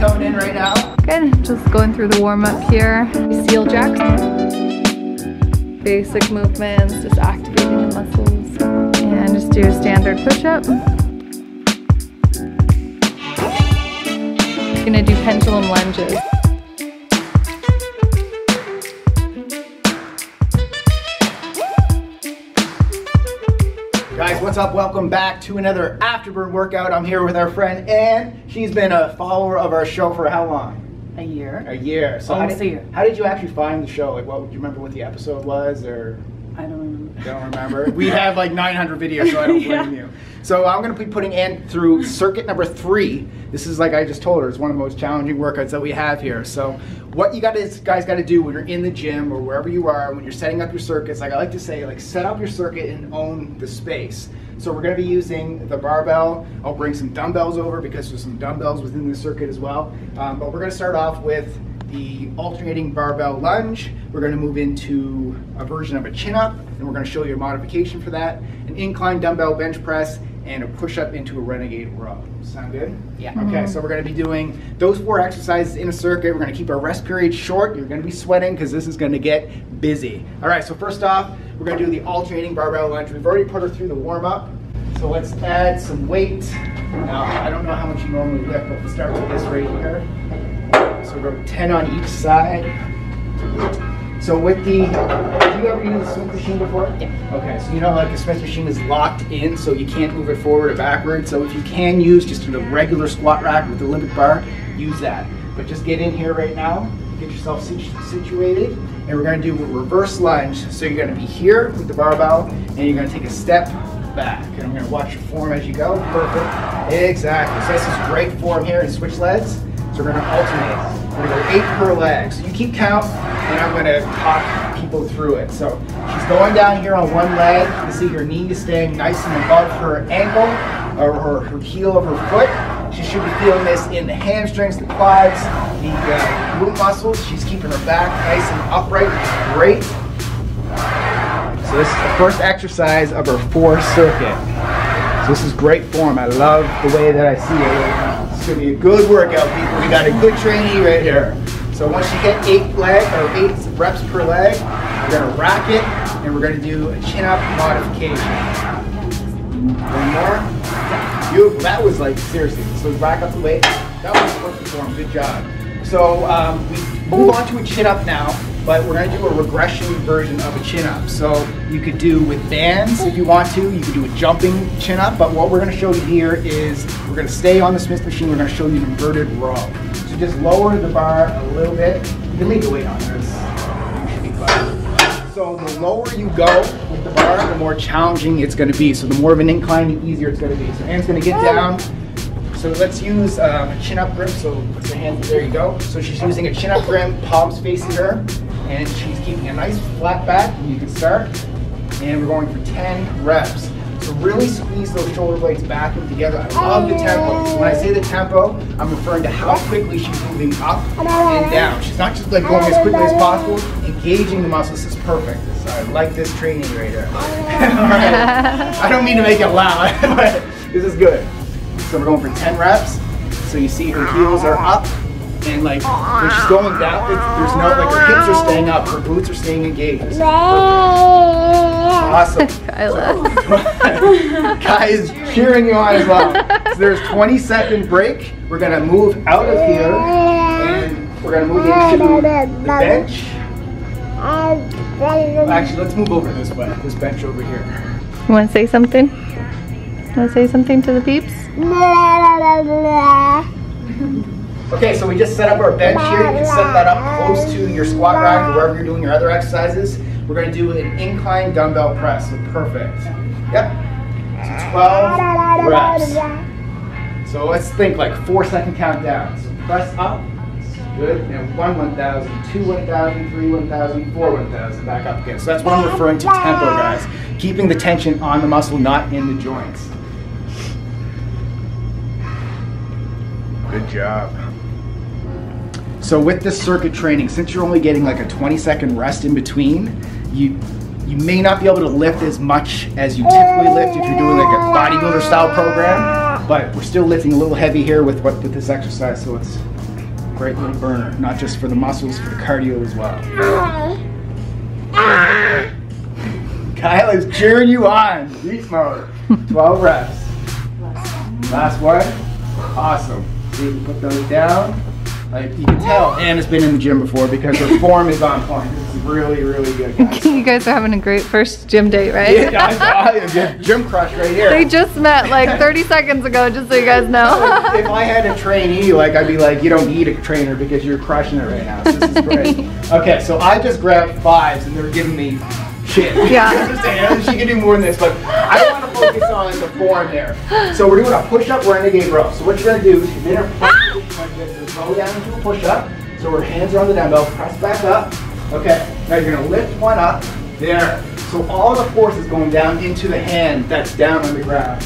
coming in right now. Good, just going through the warm-up here. Seal jacks. Basic movements, just activating the muscles. And just do a standard push-up. Gonna do pendulum lunges. Guys, what's up? Welcome back to another Afterburn workout. I'm here with our friend Ann. She's been a follower of our show for how long? A year. A year. So Almost a year. How did you actually find the show? Like, what, do you remember what the episode was, or? I don't remember. Don't remember? We have like 900 videos, so I don't blame you. So I'm going to be putting Ann through circuit number 3. This is, like I just told her, it's one of the most challenging workouts that we have here. So what you guys got to do when you're in the gym or wherever you are, when you're setting up your circuits, like I like to say, like set up your circuit and own the space. So we're going to be using the barbell. I'll bring some dumbbells over because there's some dumbbells within the circuit as well. But we're going to start off with the alternating barbell lunge. We're going to move into a version of a chin-up, and we're going to show you a modification for that, an incline dumbbell bench press, and a push-up into a renegade row. Sound good? Yeah. Okay, so we're going to be doing those 4 exercises in a circuit. We're going to keep our rest period short. You're going to be sweating because this is going to get busy. All right, so first off, we're going to do the alternating barbell lunge. We've already put her through the warm-up, so let's add some weight. Now, I don't know how much you normally lift, but we'll start with this right here. So we're going 10 on each side. So with the, have you ever used a Smith machine before? Yeah. Okay, so you know like the Smith machine is locked in, so you can't move it forward or backward. So if you can use just a regular squat rack with the limit bar, use that. But just get in here right now, get yourself situated, and we're going to do a reverse lunge. So you're going to be here with the barbell, and you're going to take a step back. And I'm going to watch your form as you go. Perfect. Exactly. So this is great form here, and switch legs. So we're going to alternate. We're going to go 8 per leg. So you keep count, and I'm going to talk people through it. So she's going down here on one leg. You can see her knee is staying nice and above her ankle, or her heel of her foot. She should be feeling this in the hamstrings, the quads, the glute muscles. She's keeping her back nice and upright. Great. So this is the first exercise of our 4 circuit. So this is great form. I love the way that I see it right now. It's going to be a good workout, people. We got a good trainee right here. So once you get 8 reps per leg, we're going to rack it, and we're going to do a chin-up modification. One more. Beautiful. That was like, seriously. So rack up the weight. That was perfect form. Good job. So we move on to a chin-up now, but we're going to do a regression version of a chin-up. So you could do with bands if you want to. You could do a jumping chin-up, but what we're going to show you here is we're going to stay on the Smith machine. We're going to show you an inverted row. So just lower the bar a little bit. You can leave the weight on this. You should be fine. So the lower you go with the bar, the more challenging it's going to be. So the more of an incline, the easier it's going to be. So Anne's going to get down. So let's use a chin-up grip. So put your hands, there you go. So she's using a chin-up grip, palms facing her, and she's keeping a nice flat back. You can start, and we're going for 10 reps. So really squeeze those shoulder blades back and together. I love the tempo. When I say the tempo, I'm referring to how quickly she's moving up and down. She's not just like going as quickly as possible, engaging the muscles. This is perfect. So I like this training right here. All right. I don't mean to make it loud, but this is good. So we're going for 10 reps. So you see her heels are up, and like when she's going down, there's no, like her hips are staying up, her glutes are staying engaged. This is awesome. Kai is cheering you on as well. So there's 20-second break. We're gonna move out of here, and we're gonna move into the bench. Actually, let's move over this way, this bench over here. You want to say something? Want to say something to the peeps? Okay, so we just set up our bench here. You can set that up close to your squat rack or wherever you're doing your other exercises. We're going to do an incline dumbbell press. So perfect. Yep. So 12 reps. So let's think like 4-second countdown. So press up. Good. And 1 1,000, 2 1,000, 3 1,000, 4 1,000. Back up again. So that's what I'm referring to tempo, guys. Keeping the tension on the muscle, not in the joints. Good job. So with this circuit training, since you're only getting like a 20-second rest in between, you may not be able to lift as much as you typically lift if you're doing like a bodybuilder style program, but we're still lifting a little heavy here with this exercise, so let's great little burner, not just for the muscles, for the cardio as well. Kyle is cheering you on. Beast mode. 12 reps. Last one. Awesome. So you can put those down. Like you can tell Anna's been in the gym before because her form is on point. This is really, really good, guys. You guys are having a great first gym date, right? Yeah, gym crush right here. They just met like 30 seconds ago, just so you guys know. If I had a trainee, like I'd be like, you don't need a trainer because you're crushing it right now. So this is great. Okay, so I just grabbed 5s and they're giving me shit. Yeah. You understand? She can do more than this, but I want to focus on the form there. So we're doing a push-up renegade row. So what you're going to do is you're going to go down into a push-up. So our hands are on the dumbbell, press back up. Okay, now you're going to lift one up. There. So all the force is going down into the hand that's down on the ground.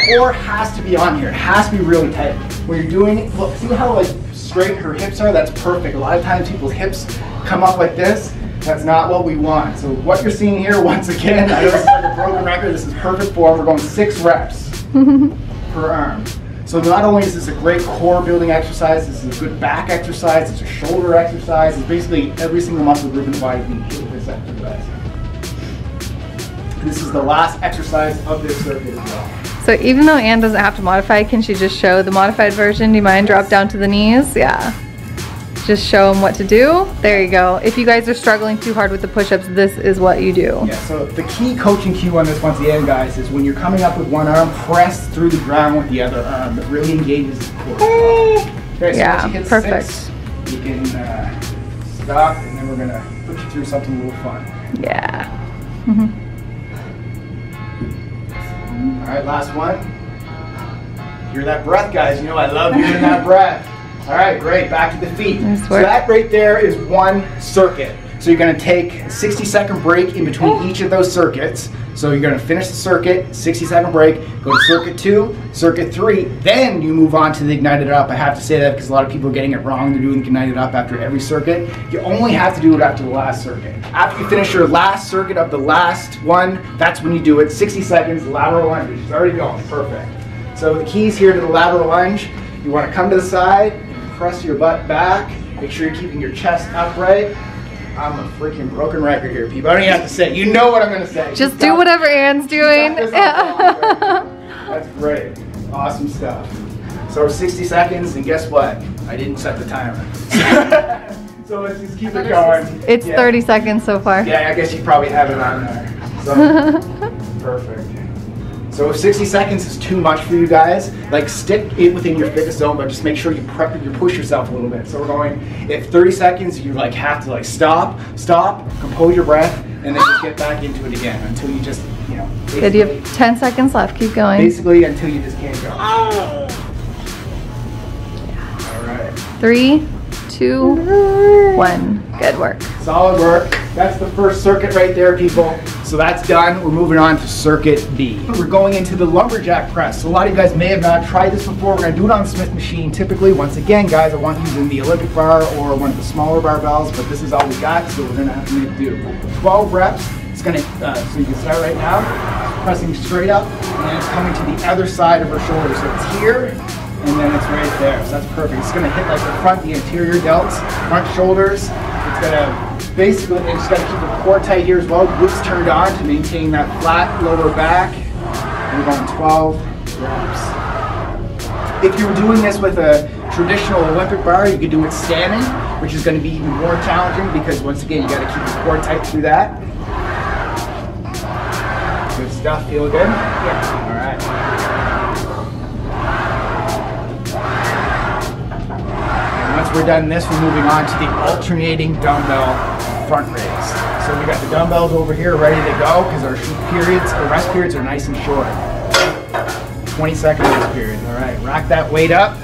Core has to be on here. It has to be really tight. When you're doing it, look, see how like straight her hips are? That's perfect. A lot of times people's hips come up like this. That's not what we want. So what you're seeing here, once again, I know this is like a broken record, this is perfect form. We're going 6 reps per arm. So not only is this a great core building exercise, this is a good back exercise, it's a shoulder exercise, it's basically every single muscle group in the body being hit with this exercise. This is the last exercise of this circuit as well. So even though Anne doesn't have to modify, can she just show the modified version? Do you mind? Drop down to the knees? Yeah. Just show them what to do. There you go. If you guys are struggling too hard with the push-ups, this is what you do. Yeah, so the key coaching cue on this once again, guys, is when you're coming up with one arm, press through the ground with the other arm. That really engages the core. Okay, so Yeah, once you hit perfect. 6, you can stop, and then we're gonna put you through something a little fun. Yeah. All right, last one. Hear that breath, guys. You know I love hearing that breath. All right, great. Back to the feet. Nice So work. that right there is one circuit. So you're going to take a 60-second break in between each of those circuits. So you're going to finish the circuit, 60-second break, go to circuit 2, circuit 3, then you move on to the ignited up. I have to say that because a lot of people are getting it wrong. They're doing ignited up after every circuit. You only have to do it after the last circuit. After you finish your last circuit of the last one, that's when you do it. 60 seconds, lateral lunge. It's already going. Perfect. So the keys here to the lateral lunge, you want to come to the side, press your butt back, make sure you're keeping your chest upright. I'm a freaking broken record here, people. I don't even have to say it. You know what I'm going to say. Just do whatever Anne's doing. That's great. Awesome stuff. So 60 seconds, and guess what? I didn't set the timer. So let's just keep it going. It's 30 seconds so far. Yeah, I guess you probably have it on there. So, perfect. So if 60 seconds is too much for you guys, like stick it within your fitness zone, but just make sure you push yourself a little bit. So we're going, if 30 seconds, you like have to like stop, compose your breath, and then just get back into it again until you just, you know. Good, you have 10 seconds left. Keep going. Basically until you just can't go. All right. 3, 2, 1. Good work. Solid work. That's the first circuit right there, people. So that's done. We're moving on to circuit B. We're going into the lumberjack press. So a lot of you guys may have not tried this before. We're going to do it on the Smith machine. Typically, once again, guys, I want you using the Olympic bar or one of the smaller barbells, but this is all we got, so we're going to have to make do. 12 reps. It's going to, so you can start right now, pressing straight up, and it's coming to the other side of our shoulder. So it's here, and then it's right there. So that's perfect. It's going to hit like the front, the anterior delts, front shoulders. It's going to basically, you just got to keep the core tight here as well. Glutes turned on to maintain that flat lower back. And we're going 12 reps. If you were doing this with a traditional Olympic bar, you could do it standing, which is going to be even more challenging because once again, you got to keep the core tight through that. Good stuff. Feel good? Yeah. All right. Once we're done this, we're moving on to the alternating dumbbell front raise. So we got the dumbbells over here ready to go because our rest periods are nice and short. 20-second rest periods. All right, rack that weight up.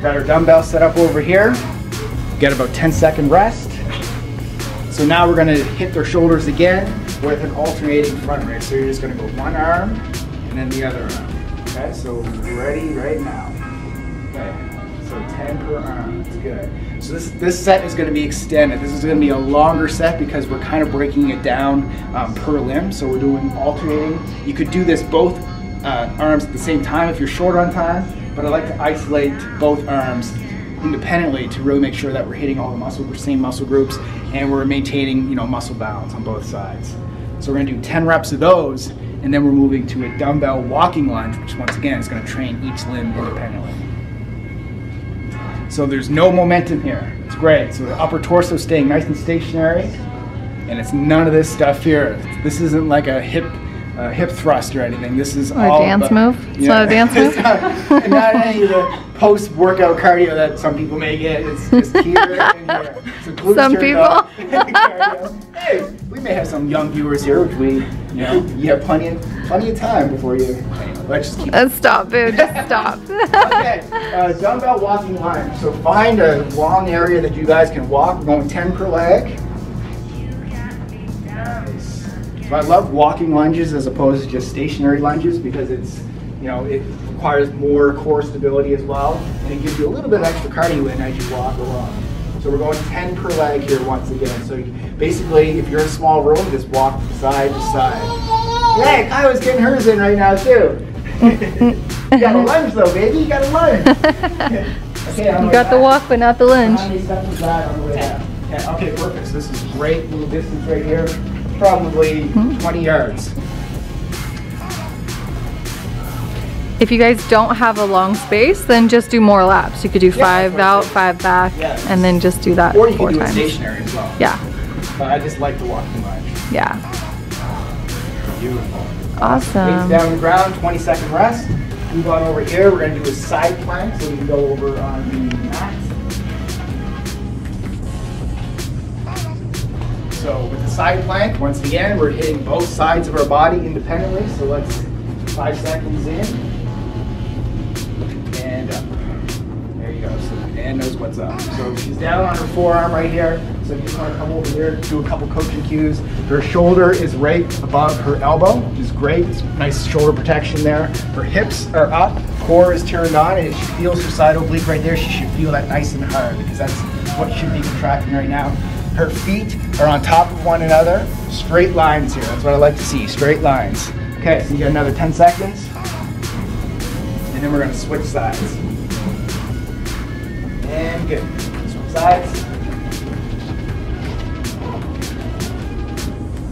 Got our dumbbell set up over here. Got about 10-second rest. So now we're going to hit their shoulders again with an alternating front raise. So you're just going to go one arm and then the other arm. Okay, so ready right now. Okay. So 10 per arm, that's good. So this set is going to be extended. This is going to be a longer set because we're kind of breaking it down per limb. So we're doing alternating. You could do this both arms at the same time if you're short on time, but I like to isolate both arms independently to really make sure that we're hitting all the same muscle groups, and we're maintaining, you know, muscle balance on both sides. So we're gonna do 10 reps of those, and then we're moving to a dumbbell walking lunge, which once again is gonna train each limb independently. So there's no momentum here. It's great. So the upper torso staying nice and stationary, and it's none of this stuff here. This isn't like a hip thrust or anything. This is all a dance move. It's not a dance move. not any of the post-workout cardio that some people may get. It's just here and here. So glutes Some turned people. up. Hey, we may have some young viewers here, which you have plenty of time before you. Anyway, let's just keep. Stop, dude. Just stop. Okay, dumbbell walking lunge. So find a long area that you guys can walk. We're going 10 per leg. Nice. So I love walking lunges as opposed to just stationary lunges because it's, you know, it requires more core stability as well, and it gives you a little bit of extra cardio in as you walk along. So we're going 10 per leg here once again. So basically, if you're in a small room, just walk side to side. Yeah, Kyla's getting hers in right now too. You got a lunge though, baby. You got a lunge. Okay, You got the walk, but not the lunge. How many steps is that on the way down? Yeah, okay, perfect. So this is great little distance right here. Probably 20 yards. If you guys don't have a long space, then just do more laps. You could do 5 out, 5 back, and then just do that Or you 4 can do times. it stationary as well. Yeah, But I just like the walking lunge. yeah. Beautiful. Weights Awesome. down on the ground, 20-second rest. Move on over here. We're going to do a side plank, so we can go over on the mat. So with the side plank, once again, we're hitting both sides of our body independently. So let's 5 seconds in. And up. There you go. So Ann knows what's up. So she's down on her forearm right here. So you just want to come over here, do a couple coaching cues. Her shoulder is right above her elbow, which is great. It's nice shoulder protection there. Her hips are up, core is turned on, and if she feels her side oblique right there, she should feel that nice and hard because that's what should be contracting right now. Her feet are on top of one another. Straight lines here. That's what I like to see. Straight lines. Okay, so you got another 10 seconds. And then we're going to switch sides. And good. Switch sides.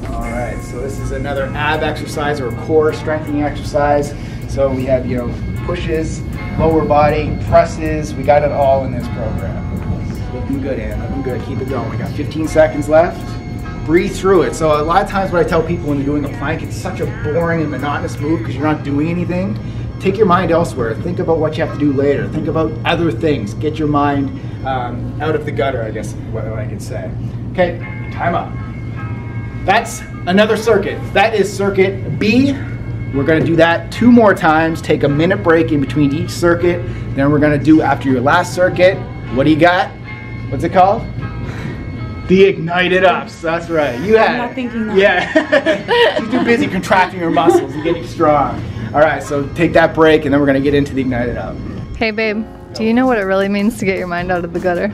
Alright, so this is another ab exercise or core strengthening exercise. So we have, you know, pushes, lower body, presses. We got it all in this program. Looking good, Ann. Looking good. Keep it going. We got 15 seconds left. Breathe through it. So a lot of times what I tell people when they're doing a plank, it's such a boring and monotonous move because you're not doing anything. Take your mind elsewhere. Think about what you have to do later. Think about other things. Get your mind out of the gutter, I guess, what I could say. Okay, time up. That's another circuit. That is circuit B. We're going to do that 2 more times. Take a minute break in between each circuit. Then we're going to do, after your last circuit, what do you got? What's it called? The ignited ups. That's right. You had I'm not thinking that. Yeah. She's too busy contracting her muscles and getting strong. All right, so take that break, and then we're going to get into the ignited up. Hey babe, do you know what it really means to get your mind out of the gutter?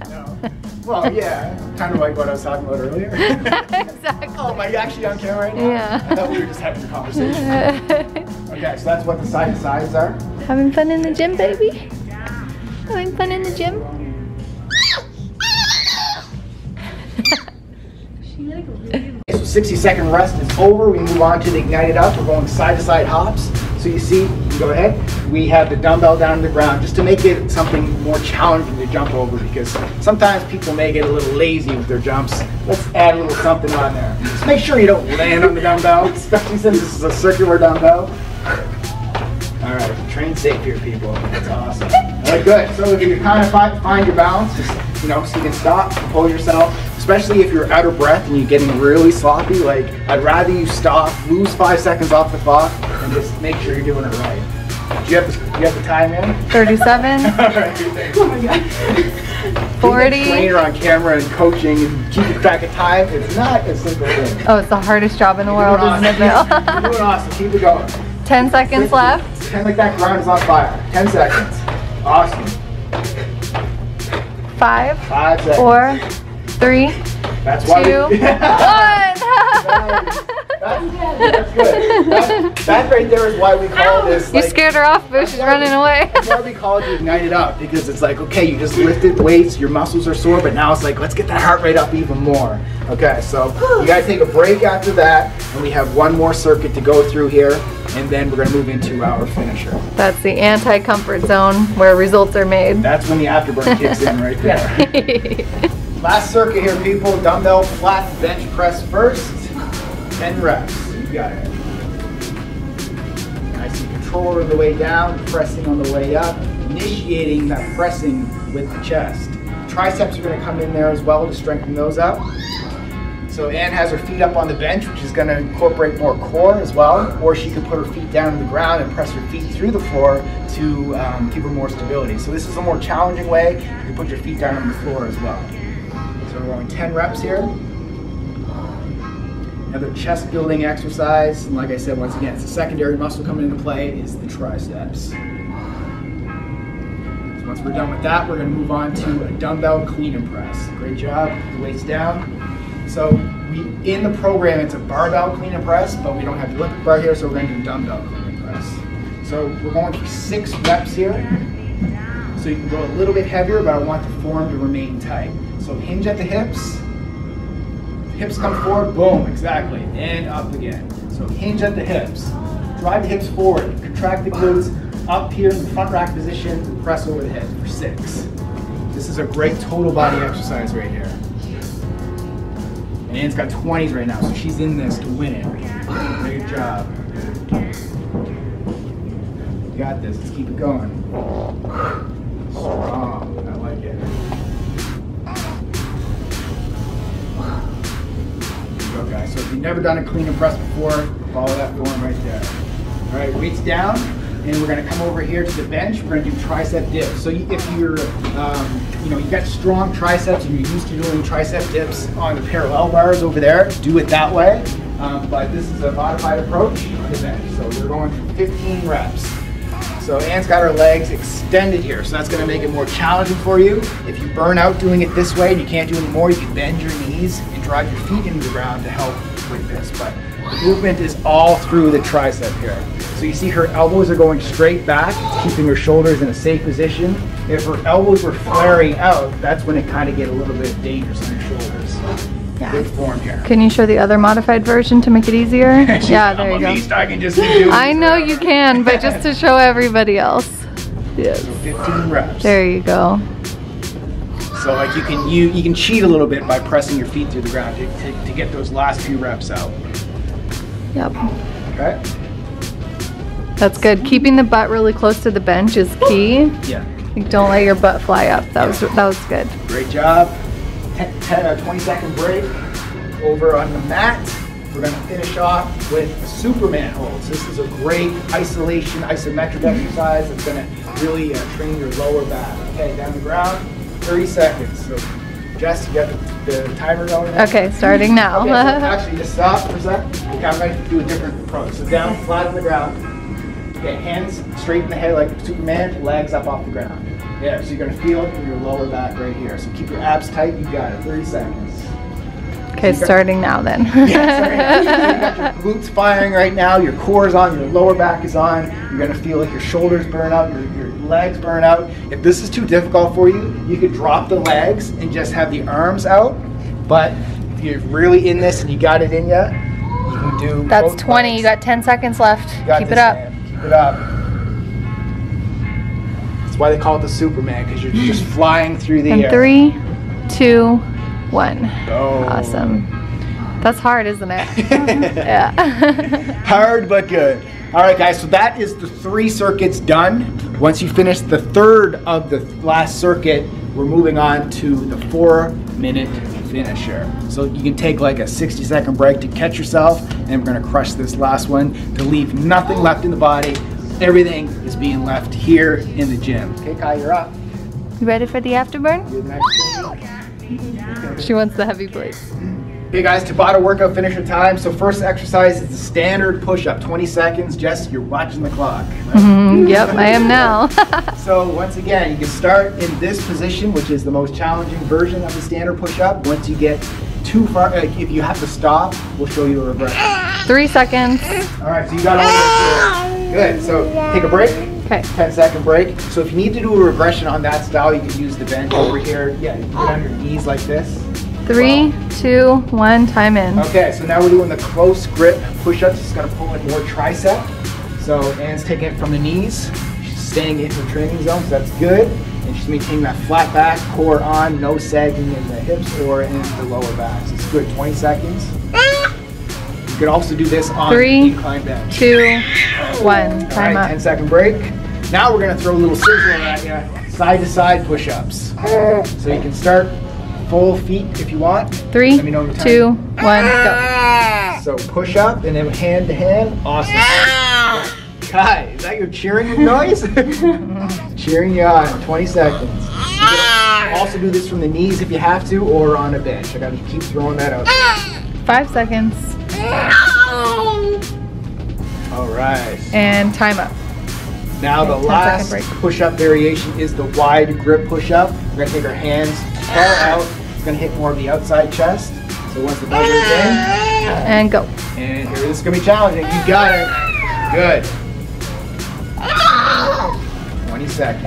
No. Well, yeah, kind of like what I was talking about earlier. Exactly. Oh, am I actually on camera right now? Yeah. I thought we were just having a conversation. Okay, so that's what the side-to-sides are. Having fun in the gym, baby? Having fun in the gym? So 60-second rest is over. We move on to the ignited up. We're going side-to-side hops. So you see, go ahead. We have the dumbbell down to the ground just to make it something more challenging to jump over because sometimes people may get a little lazy with their jumps. Let's add a little something on there. Just make sure you don't land on the dumbbell, especially since this is a circular dumbbell. All right, train safe here, people. That's awesome. All right, good. So if you kind of find your balance, just, you know, so you can stop, compose yourself, especially if you're out of breath and you're getting really sloppy. Like, I'd rather you stop, lose 5 seconds off the clock, and just make sure you're doing it right. Do you have the time in? 37. All right. Oh my god. 40. Being a trainer on camera and coaching and keeping track of time, it's not a simple thing. Oh, it's the hardest job in the world, isn't it, Bill? You're doing awesome. Keep it going. 10 seconds left. Pretend like that ground is on fire. 10 seconds. Awesome. 5, 5 seconds. 4, 3, That's why 2, we... 1. That's good. That right there is why we call this. You scared her off, but she's running away. That's why we call it Ignite It Up, because it's like, okay, you just lifted weights, your muscles are sore, but now it's like, let's get that heart rate up even more. Okay, so you gotta take a break after that, and we have one more circuit to go through here, and then we're gonna move into our finisher. That's the anti-comfort zone where results are made. That's when the afterburn kicks in right there. Last circuit here, people. Dumbbell flat bench press first. 10 reps. You got it. Nice and control on the way down, pressing on the way up, initiating that pressing with the chest. Triceps are going to come in there as well to strengthen those up. So Anne has her feet up on the bench, which is going to incorporate more core as well, or she could put her feet down on the ground and press her feet through the floor to give her more stability. So this is a more challenging way. You can put your feet down on the floor as well. So we're going 10 reps here. Another chest building exercise, and like I said, once again, it's a secondary muscle coming into play is the triceps. So once we're done with that, we're going to move on to a dumbbell clean and press. Great job, the weights down. So in the program, it's a barbell clean and press, but we don't have the Olympic bar here, so we're going to do dumbbell clean and press. So we're going for 6 reps here. So you can go a little bit heavier, but I want the form to remain tight. So hinge at the hips. Hips come forward, boom, exactly, and up again. So hinge at the hips. Drive the hips forward, contract the glutes, up here in the front rack position, and press over the head for 6. This is a great total body exercise right here. And Anne's got 20s right now, so she's in this to win it. Great job. You got this, let's keep it going. Strong, I like it. Okay, so if you've never done a clean and press before, follow that form right there. All right, weights down, and we're going to come over here to the bench. We're going to do tricep dips. So if you're, you got strong triceps and you're used to doing tricep dips on the parallel bars over there, do it that way. But this is a modified approach on the bench. So we're going for 15 reps. So Anne's got her legs extended here, so that's going to make it more challenging for you. If you burn out doing it this way and you can't do it more, you can bend your knees and drive your feet into the ground to help with this. But the movement is all through the tricep here. So you see her elbows are going straight back, it's keeping her shoulders in a safe position. If her elbows were flaring out, that's when it kind of get a little bit dangerous on your shoulders. Yeah. Good form here. Can you show the other modified version to make it easier? Yeah, there you go. I can just do I know you can, but just to show everybody else. Yes. So 15 reps. There you go. So like you can cheat a little bit by pressing your feet through the ground to get those last few reps out. Yep. Okay. That's good. Keeping the butt really close to the bench is key. Yeah. Like, don't let your butt fly up. That was good. Great job. 20-second break over on the mat. We're going to finish off with a Superman hold. So this is a great isolation, isometric exercise that's going to really train your lower back. Okay, down the ground, 30 seconds. So Jess, you got the timer going there? Okay, starting now. Okay, so actually just stop for a sec. Okay, I'm going to do a different approach. So down, flat on the ground. Okay, hands straight in the head like Superman, legs up off the ground. Yeah, so you're going to feel it in your lower back right here. So keep your abs tight, you got it, 30 seconds. Okay, so starting now then. Yeah, so you got your glutes firing right now, your core is on, your lower back is on, you're going to feel like your shoulders burn out, your legs burn out. If this is too difficult for you, you could drop the legs and just have the arms out, but if you're really in this and you got it in you can do That's both 20, legs. you got 10 seconds left. Keep it up. Man. Keep it up. That's why they call it the Superman, because you're just flying through the air. 3, 2, 1. Go. Awesome. That's hard, isn't it? Yeah. Hard but good. All right, guys, so that is the 3 circuits done. Once you finish the 3rd of the last circuit, we're moving on to the 4-minute finisher. So you can take like a 60-second break to catch yourself, and we're going to crush this last one to leave nothing left in the body. Everything is being left here in the gym. Okay, Kai, you're up. You ready for the afterburn? You're the next thing. She wants the heavy plates. Okay guys, Tabata workout finisher time. So first exercise is the standard push-up, 20 seconds. Jess, you're watching the clock. Right? Yep, I am now. So once again, you can start in this position, which is the most challenging version of the standard push-up. Once you get too far, if you have to stop, we'll show you a regression. 3 seconds. All right, so you got all this. Good, so take a break. Okay. 10-second break. So if you need to do a regression on that style, you can use the bench over here. Yeah, you put it on your knees like this. 3, 2, 1, time in. Okay, so now we're doing the close grip push-ups. It's gonna pull in more tricep. So Anne's taking it from the knees. She's staying in her training zone, so that's good. And she's maintaining that flat back, core on, no sagging in the hips or in the lower back. So it's good, 20 seconds. You can also do this on 3, incline bench. 2, 1, time up. 10-second break. Now we're gonna throw a little sizzler at you, side to side push-ups. So you can start full feet if you want. 3, Let me know the time. 2, 1, go. So push up and then hand to hand. Awesome. Kai, is that your cheering noise? Cheering you on. 20 seconds. You can also do this from the knees if you have to, or on a bench. I gotta keep throwing that out there. 5 seconds. All right. And time up. Now the 10-second last break. push-up variation is the wide grip push-up. We're gonna take our hands far out. It's gonna hit more of the outside chest. So once the buzzer is in, And go. and here, this is gonna be challenging. You got it. Good. 20 seconds.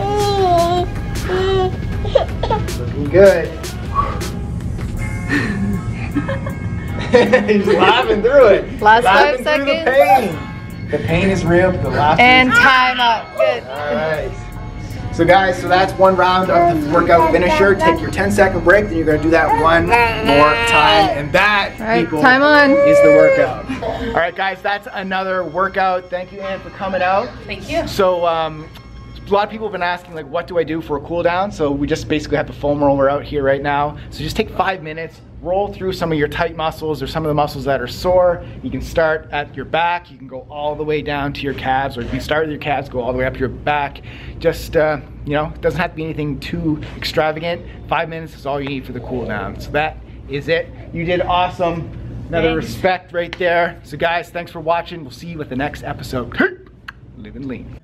Looking good. He's laughing through it. Last 5 Laughing through seconds. the pain. The pain is real. The laughter And is time up. Good. all right. So guys, so that's one round of the workout finisher. Take your 10-second break, then you're gonna do that one more time, and that, All right, people, time on. is the workout. All right, guys, that's another workout. Thank you, Anne, for coming out. Thank you. So, a lot of people have been asking, like, what do I do for a cool down? So we just basically have the foam roller out here right now. So just take 5 minutes, roll through some of your tight muscles or some of the muscles that are sore. You can start at your back. You can go all the way down to your calves, or you can start with your calves, go all the way up your back. Just, you know, it doesn't have to be anything too extravagant. 5 minutes is all you need for the cool down. So that is it. You did awesome. Another respect right there. So guys, thanks for watching. We'll see you with the next episode. Live and lean.